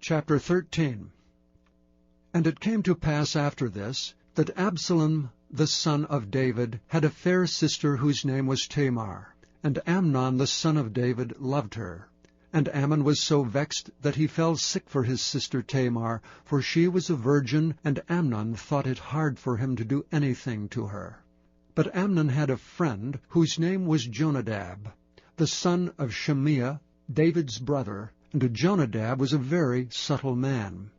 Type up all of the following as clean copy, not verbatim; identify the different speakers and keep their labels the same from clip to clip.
Speaker 1: Chapter 13. And it came to pass after this, that Absalom the son of David had a fair sister whose name was Tamar, and Amnon the son of David loved her. And Ammon was so vexed that he fell sick for his sister Tamar, for she was a virgin, and Amnon thought it hard for him to do anything to her. But Amnon had a friend whose name was Jonadab, the son of Shimea, David's brother, and Jonadab was a very subtle man.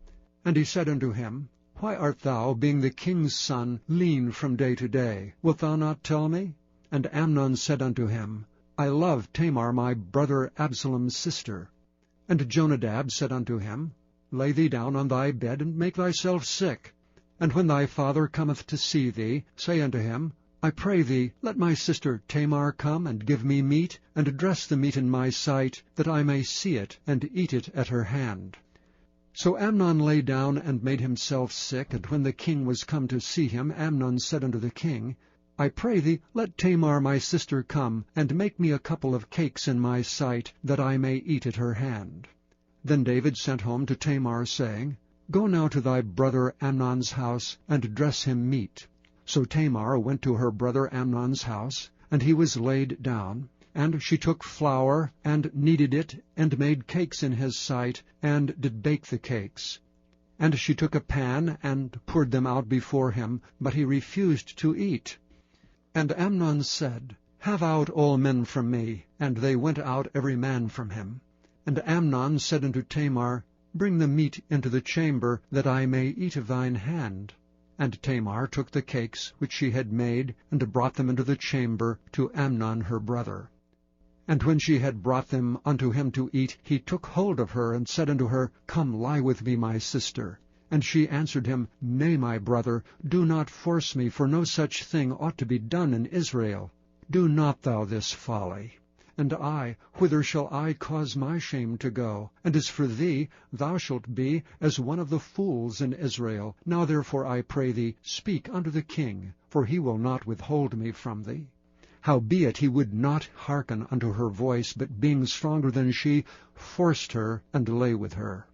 Speaker 1: And he said unto him, Why art thou, being the king's son, lean from day to day? Wilt thou not tell me? And Amnon said unto him, I love Tamar my brother Absalom's sister. And Jonadab said unto him, Lay thee down on thy bed, and make thyself sick. And when thy father cometh to see thee, say unto him, I pray thee, let my sister Tamar come and give me meat, and dress the meat in my sight, that I may see it, and eat it at her hand. So Amnon lay down and made himself sick, and when the king was come to see him, Amnon said unto the king, I pray thee, let Tamar my sister come, and make me a couple of cakes in my sight, that I may eat at her hand. Then David sent home to Tamar, saying, Go now to thy brother Amnon's house, and dress him meat. So Tamar went to her brother Amnon's house, and he was laid down. And she took flour, and kneaded it, and made cakes in his sight, and did bake the cakes. And she took a pan, and poured them out before him, but he refused to eat. And Amnon said, Have out all men from me. And they went out every man from him. And Amnon said unto Tamar, Bring the meat into the chamber, that I may eat of thine hand. And Tamar took the cakes which she had made, and brought them into the chamber to Amnon her brother. And when she had brought them unto him to eat, he took hold of her, and said unto her, Come lie with me, my sister. And she answered him, Nay, my brother, do not force me, for no such thing ought to be done in Israel. Do not thou this folly. And I, whither shall I cause my shame to go? And as for thee, thou shalt be as one of the fools in Israel. Now therefore I pray thee, speak unto the king, for he will not withhold me from thee. Howbeit he would not hearken unto her voice, but being stronger than she, forced her, and lay with her.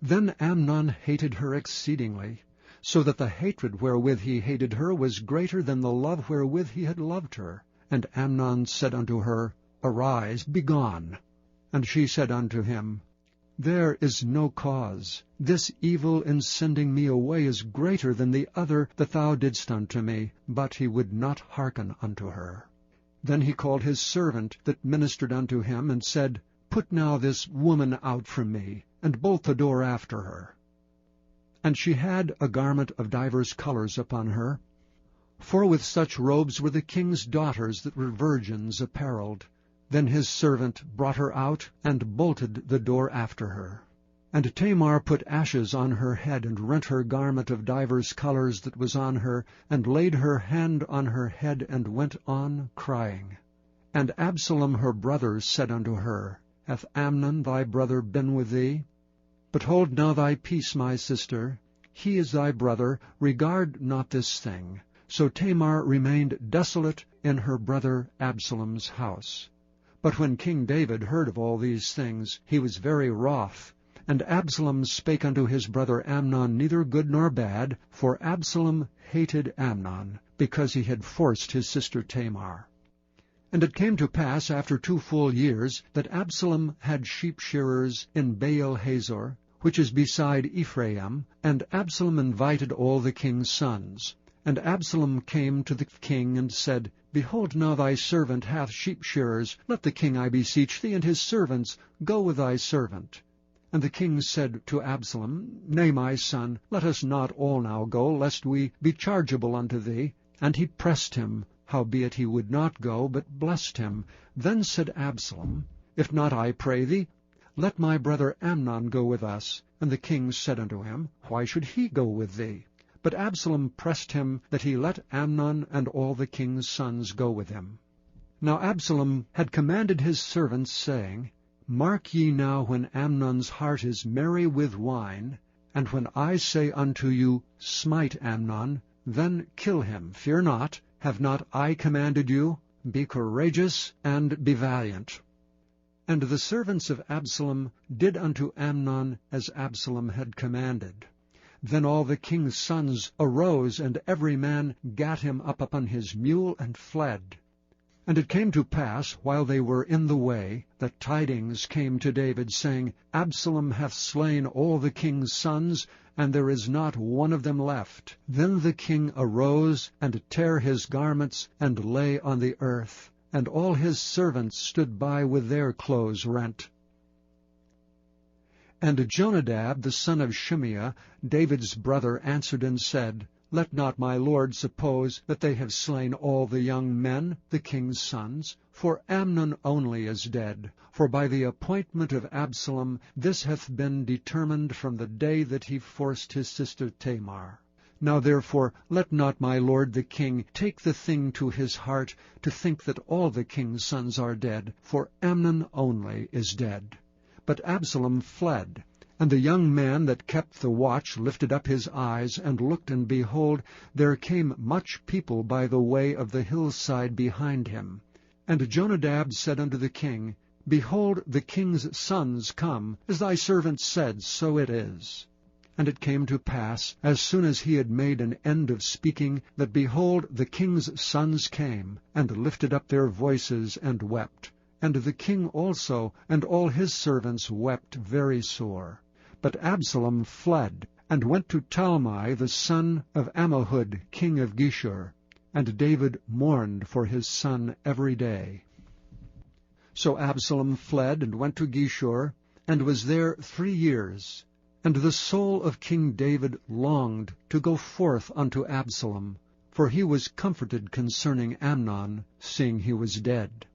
Speaker 1: Then Amnon hated her exceedingly, so that the hatred wherewith he hated her was greater than the love wherewith he had loved her. And Amnon said unto her, Arise, begone. And she said unto him, There is no cause. This evil in sending me away is greater than the other that thou didst unto me. But he would not hearken unto her. Then he called his servant that ministered unto him, and said, Put now this woman out from me, and bolt the door after her. And she had a garment of divers colors upon her, for with such robes were the king's daughters that were virgins apparelled. Then his servant brought her out, and bolted the door after her. And Tamar put ashes on her head, and rent her garment of divers colors that was on her, and laid her hand on her head, and went on crying. And Absalom her brother said unto her, Hath Amnon thy brother been with thee? But hold now thy peace, my sister. He is thy brother, regard not this thing. So Tamar remained desolate in her brother Absalom's house. But when King David heard of all these things, he was very wroth. And Absalom spake unto his brother Amnon neither good nor bad, for Absalom hated Amnon, because he had forced his sister Tamar. And it came to pass after 2 full years, that Absalom had sheep-shearers in Baal-hazor, which is beside Ephraim, and Absalom invited all the king's sons. And Absalom came to the king, and said, Behold, now thy servant hath sheep-shearers. Let the king, I beseech thee, and his servants go with thy servant. And the king said to Absalom, Nay, my son, let us not all now go, lest we be chargeable unto thee. And he pressed him, howbeit he would not go, but blessed him. Then said Absalom, If not, I pray thee, let my brother Amnon go with us. And the king said unto him, Why should he go with thee? But Absalom pressed him that he let Amnon and all the king's sons go with him. Now Absalom had commanded his servants, saying, Mark ye now when Amnon's heart is merry with wine, and when I say unto you, Smite Amnon, then kill him, fear not. Have not I commanded you? Be courageous and be valiant. And the servants of Absalom did unto Amnon as Absalom had commanded. Then all the king's sons arose, and every man gat him up upon his mule, and fled. And it came to pass, while they were in the way, that tidings came to David, saying, Absalom hath slain all the king's sons, and there is not one of them left. Then the king arose, and tare his garments, and lay on the earth, and all his servants stood by with their clothes rent. And Jonadab the son of Shimeah, David's brother, answered and said, Let not my lord suppose that they have slain all the young men, the king's sons, for Amnon only is dead. For by the appointment of Absalom this hath been determined from the day that he forced his sister Tamar. Now therefore let not my lord the king take the thing to his heart, to think that all the king's sons are dead, for Amnon only is dead. But Absalom fled. And the young man that kept the watch lifted up his eyes, and looked, and behold, there came much people by the way of the hillside behind him. And Jonadab said unto the king, Behold, the king's sons come, as thy servant said, so it is. And it came to pass, as soon as he had made an end of speaking, that, behold, the king's sons came, and lifted up their voices, and wept. And the king also and all his servants wept very sore. But Absalom fled, and went to Talmai the son of Ammihud, king of Geshur. And David mourned for his son every day. So Absalom fled, and went to Geshur, and was there 3 years. And the soul of King David longed to go forth unto Absalom, for he was comforted concerning Amnon, seeing he was dead.